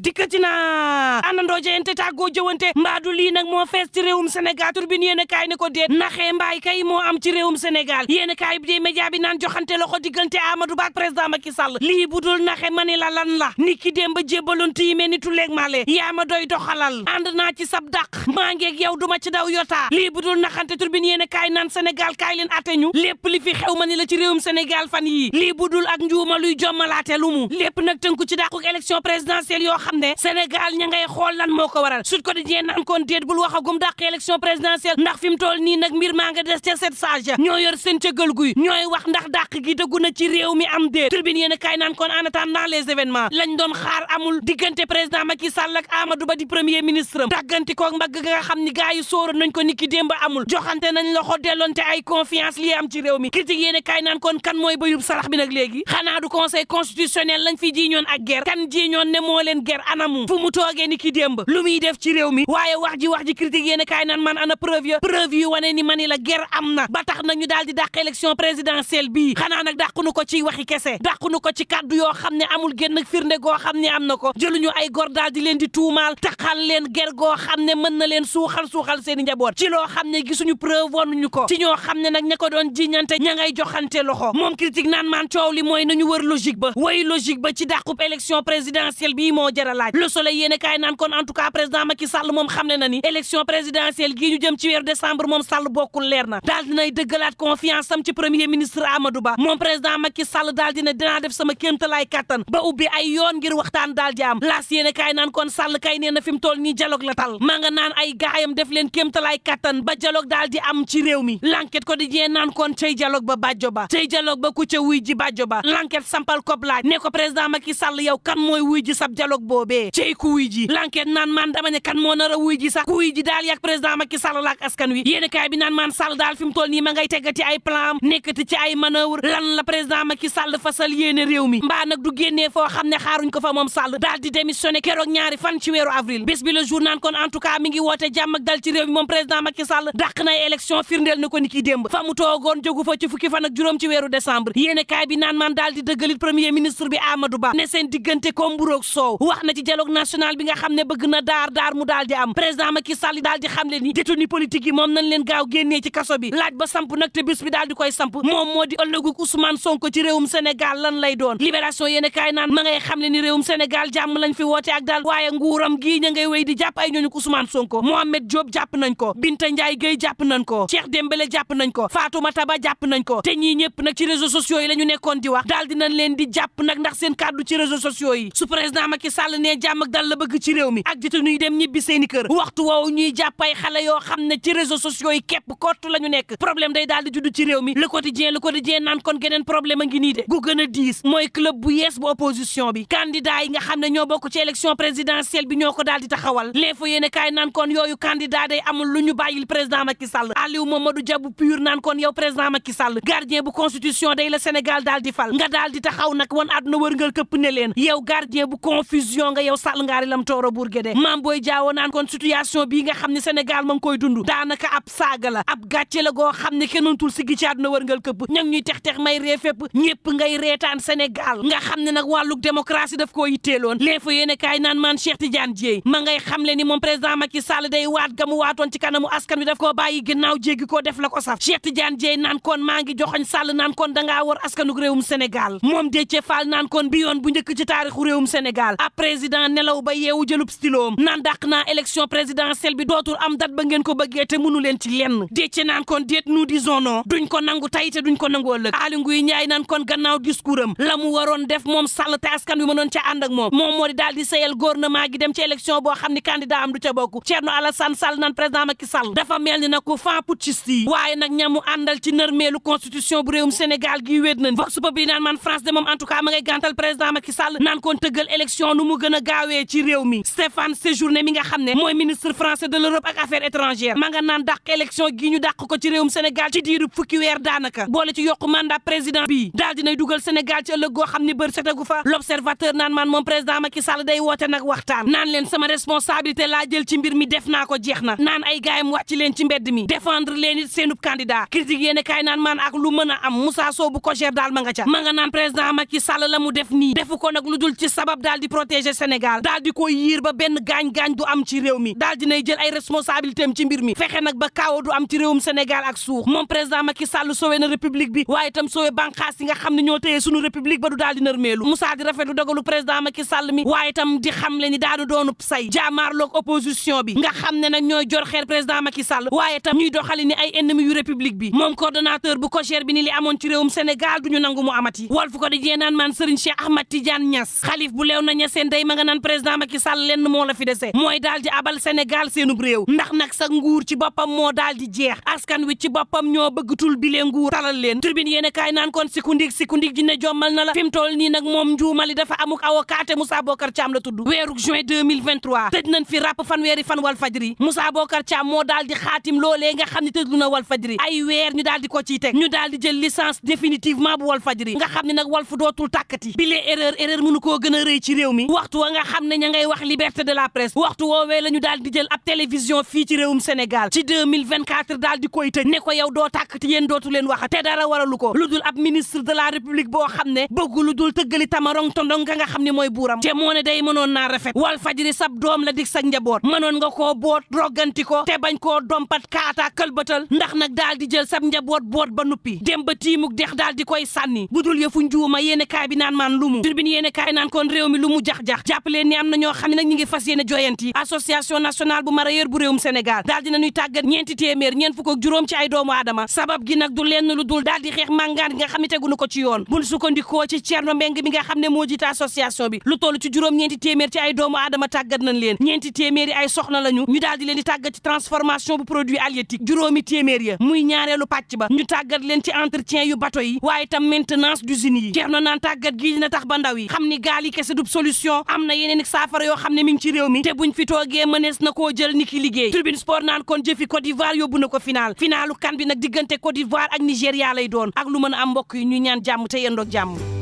dikkati na àndandoo jeyante tàggoo jëwante mbaadu lii nag moo fees ci réewum Sénégal turbine yéen a kaay ne ko déet naxee mbaay kay moo am ci réewum Sénégal yéen a kaay bi dee média bi naan joxante loxo diggante Amadou Ba ak président Macky Sall lii budul naxe mani la lan la ni ki démb ba jébbaloon ti mel ni tuleeg maale yaa ma doy doxalal ànd naa ci sab dàq maa ngeeg yow duma ci daw yotaa lii budul naxante turbine yéen a kaay naan Sénégal kaay leen atte ñu lépp li fi xew ma ni la ci réewum Sénégal fan yii lii budul ak njuuma luy jommalaate lu mu lépp nag tënku ci dàquk élection présidentielle yoo xam ne Sénégal ña ngay xool lan moo ko waral Sud Quotidien naan kon déet bul waxagum dàq élection présidentielle ndax fi mu toll nii nag mbir maa nga des ca sept sages ñoo yor seen cëggal guy ñooy wax ndax dàq gi dëggu na ci réew mi am déet tribune yéen a kaay naan kon en attendant les événements lañ doon xaar amul diggante président Macky Sall ak Amadou Ba di premier ministre am tàgganti koog mbagg nga xam ni gars yi sóoroon nañ ko niki démb amul joxante nañ loxo delloonte ay confiance li am ci réew mi critique yéen a kaay naan kon kan mooy bayub sarax bi nag léegi xanaa du conseil constitutionnel lañ fi jiiñoon ak guerre kan jiiñoon ne moo leen guerre anamu fu mu toogee ni ki démb lu muy def ci réew mi waaye wax ji critique yéen a kaay naan man ana preuve yu wane ni mani la guerre am na ba tax nañu daal di dàq élection présidentielle bii xanaa nag dàqunu ko ci waxi kese dàqunu ko ci kàddu yoo xam ne amul génn firnde goo xam ne am na ko jëluñu ay gor daal di leen di tuumaal taxal leen guerre goo xam ne mën na leen suuxal seen njaboot ci loo xam ne gisuñu preuve wonuñu ko ci ñoo xam ne nag ña ko doon jiñante ña ngay joxante loxo moom critique naan man coow li mooy nañu wër logique ba way logique ba ci dàqub élection présidentielle bii moo jar a laaj Le Soleil yéen a kaay naan kon en tout cas président Macky Sall moom xam ne na ni élection présidentielle gii ñu jëm ci weeru décembre moom Sall bokkul leer na daal dinay dëggalaat confiance am ci premier ministre Amadou Ba moom président Macky Sall daal dina dinaa def sama kéemtalaay kattan ba ubbi ay yoon ngir waxtaan daal di am laas yéen a kaay naan kon Sall kay nee na fi mu toll nii dialogue la tal maa nga naan ay gaayam def leen kéemtalaay kattan ba dialogue daal di am ci réew mi l'enquête quotidien naan kon cay dialogue ba bàjjo ba cay dialogue ba ku ca wuy ji bàjjo ba l'enquête sampal kob laaj ne ko président Macky Sall yow kan mooy wuy ji sab dialogue boobee cay ku wuy ji l'enquête naan man dama ne kan moo nar a wuy ji sax ku wuy ji daal yak président Macky Sall la ak askan wi yéen kaay bi naan man Sall daal fi mu toll nii ma ngay teggati ay plan nekkati ci ay manœuvre lan la président Macky Sall fasal yéene réew mi mbaa nag du génnee foo xam ne xaaruñ ko fa moom Sall daal di démissionné keroog ñaari fan ci weeru avril bés bi le jour naan kon en tout cas mi ngi woote jàmm ak dal ci réew mi moom président Macky Sall dàq na élection firndeel na ko ni ki démb fa mu toogoon jógu fa ci fukki fan ak juróom ci weeru décembre yéen kaay bi naan man daal di dëggalit premier ministre bi Amadou Ba ne seen diggante ko mburoog soow wax na ci dialogue national bi nga xam ne bëgg na daar mu daal di am président Macky Sall daal di xam le ni détenu politique yi moom nañ leen gaaw génnee ci kaso bi laaj ba samp nag te bés bi daal di koy samp moom moo di ëllëgu Ousmane Sonko ci réewum Sénégal lan lay doon libération yéen kaay naan ma ngay xam le ni réewum Sénégal jàmm lañ fi woote ak daal waaye nguuram gii ña ngay wéy di jàpp ay ñooñu Ousmane Sonko Mohamed Diop jàpp nañ ko Binta Ndiaye Gueye jàpp nañ ko Cheikh Dembélé jàpp nañ ko Fatoumata Ba jàpp nañ ko te ñii ñëpp nag ci réseaux sociaux yi la ñu nekkoon di wax daal dinañ leen di jàpp nag ndax seen kàddu ci réseaux sociaux yi su président Macky Sall ne jàmm ak dal la bëgg ci réew mi ak détenu yi dem ñibbi seeni kër waxtu woowu ñuy jàpp ay xale yoo xam ne ci réseaux sociaux yi képp kott la ñu nekk problème day daal di judd ci réew mi le quotidien naan kon geneen problème a ngi nii de gu gën a diis mooy club bu yees bu opposition bi candidat yi nga xam ne ñoo bokk ci élection présidentielle bi ñoo ko daal di taxawal l'info yéene kaay naan kon yooyu candidat day amul lu ñu bàyyil président Macky Sall Aliou Mamadou Dia bu pur naan kon yow président Macky Sall gardien bu constitution day la Sénégal daal di fal nga daal di taxaw nag wan àdduna wërngal këpp ne leen yow gardien bu confusion nga yow Sall ngaari lam tooro Bourguédé Mame Boye Diao naan kon situation bii nga xam ne Sénégal ma ngi koy dund daanaka ab saaga la ab gàcce la goo xam ne kenn mënatul siggi ci àdduna wërngal këpp ña ngi ñuy tex may ree fépp ñëpp ngay reetaan Sénégal nga xam ne nag wàlluk démocratie daf koo yitteeloon l'info yéene kaay naan man Cheikh Tidiane Dièye ma ngay xam le ni moom président Macky Sall day waat ga mu waatoon ci kanamu askan wi daf koo bàyyi ginnaaw jéggi koo def la ko saf Cheikh Tidiane Dièye naan kon maa ngi joxoñ Sall naan kon dangaa war askanuk réewum Sénégal moom Déthié Fall naan kon bi yoon bu njëkk ci taarixu réewum Sénégal ab président nelaw ba yeewu jëlub styloom naan dàq naa élection présidentielle bi dootul am date ba ngeen ko bëggee te mënu leen ci lenn Déthié naan kon déet nous disons non duñ ko nangu tey te duñ ko nangu ëllëg Aly Ngouille Ndiaye naan kon gannaaw discours am la mu waroon def moom Sall te askan wi mënoon ca ànd ak moom moo di daal di sayal gouvernement gi dem ci élection boo xam ni candidat am du ca bokk Thierno Alassane Sall naan président Macky Sall dafa mel ni nag ko fan putschiste yi waaye nag ñamu àndal ci nërmeelu constitution bu réewum Sénégal gi wéet nañ vox populi naan man France de moom en tout cas ma ngay gàntal président Macky Sall naan kon tëggal élection nu mu gën a gaawee ci réew mi Stéphane Séjourné mi nga xam ne mooy ministre français de l'Europe ak affaires étrangères ma nga naan dàq élection gi ñu dàq ko ci réewum Sénégal ci diiru fukki weer daanaka boole ci yokku mandat président bi daal dinay dugal Sénégal ci ëllëg goo xam ni bër setagu fa l'observateur naan man moom président Macky Sall day woote nag waxtaan naan leen sama responsabilité laa jël ci mbir mi def naa ko jeex na naan ay gaayam wàcc leen ci mbedd mi défendre leen it seenub candidat critique yéene kaay naan man ak lu mën a am Moussa Sow bu ko gère daal ma nga ca ma nga naan président Macky Sall la mu def nii defu ko nag lu dul ci sabab daal di protéger projet Sénégal daal di koy yiir ba benn gaañ-gaañ du am ci réew mi daal dinay jël ay responsabilité am ci mbir mi fexe nag ba kaawo du am ci réewum Sénégal ak suux moom président Macky Sall sowe na république bi waaye itam sowe banqaas yi nga xam ne ñoo téye sunu république ba du daal di nërmeelu Moussa di rafetlu dogalu président Macky Sall mi waaye itam di xam le ni daanu doonu say jaamaarloog opposition bi nga xam ne nag ñooy jor xeer président Macky Sall waaye itam ñuy doxali ni ay ennemi yu république bi moom coordonnateur bu COJER bi ni li amoon ci réewum Sénégal duñu nangu mu amati Walf ko di naan man Serigne Cheikh Ahmad Tidiane Niass xalif bu leew na ñaseen day ma nga naan président Macky Sall lenn moo la fi dese mooy daal di abal Sénégal seenub réew ndax nag sa nguur ci boppam moo daal di jeex askan wi ci boppam ñoo bëggatul bile nguur talal leen turbine yéene kaay naan kon sikundig ji ne jommal na la fi mu toll nii nag moom njuumali dafa amuk avocat Moussa Bocar Thiam la tudd weeru juin 2023 tëj nañ fi ràpp fanweeri fan Walfadjri Moussa Bocar Thiam moo daal di xaatim loolee nga xam ne tëjlu na Walfadjri ay weer ñu daal di ko ciy teg ñu daal di jël licence définitivement bu Walfadjri nga xam ne nag Walf dootul tàkkati bile erreur mënu koo gën a rëy ci réew mi waxtu wa nga xam ne ña ngay wax liberté de la presse waxtu woowee la ñu daal di jël ab télévision fii ci réewum Sénégal ci 2024 daal di koy tëj ne ko yow doo tàkkati yéen dootu leen wax te dara waralu ko lu dul ab ministre de la république boo xam ne bëggu lu dul tëggali tamarong tondong nga xam ne mooy buuram te moo ne day mënoon naa rafet Walfadjri sab doom la dig sa njaboot mënoon nga koo boot rogganti ko te bañ koo dompat kaata këlbatal ndax nag daal di jël sab njaboot boot ba nuppi dem ba tiimuk dex daal di koy sànni budul yëfu njuuma yéene kaay bi naan maan lumu turbine yéene kaay naan kon réew mi lu mu jax-jax jàppaleen ni am na ñoo xam ne nag ñi ngi fas yéene joyanti association nationale bu mareyeur bu réewum Sénégal daal dina ñuy tàggat ñeenti téeméer ñeent fukk ak juróom ci ay doomu aadama sabab gi nag du lenn lu dul daal di xeex màngaan gi nga xam ne tegunu ko ci yoon buñ sukkandikoo ci Thierno Mbeng mi nga xam ne moo jiite association bi lu toll ci juróom ñeenti téeméer ci ay doomu aadama tàggat nañ leen ñeenti téeméer yi ay soxna lañu ñu daal di leen di tàggat ci transformation bu produit halieutique juróomi téeméer ya muy ñaareelu pàcc ba ñu tàggat leen ci entretien yu bateau yi waaye tam maintenance d'usine yi Thierno naan tàggat gi dina tax ba ndaw yi xam ni gaal yi kese du solution am na yeneen saafara yoo xam ne mi ngi ci réew mi te buñ fi toogee mënees na koo jël ni ki liggéey Tribune Sport naan kon jëfi Côte d'Ivoire yóbbu na ko finalu kan bi nag diggante Côte d'Ivoire ak Nigéria lay doon ak lu mën a am mbokk yi ñu ñaan jàmm te yendoog jàmm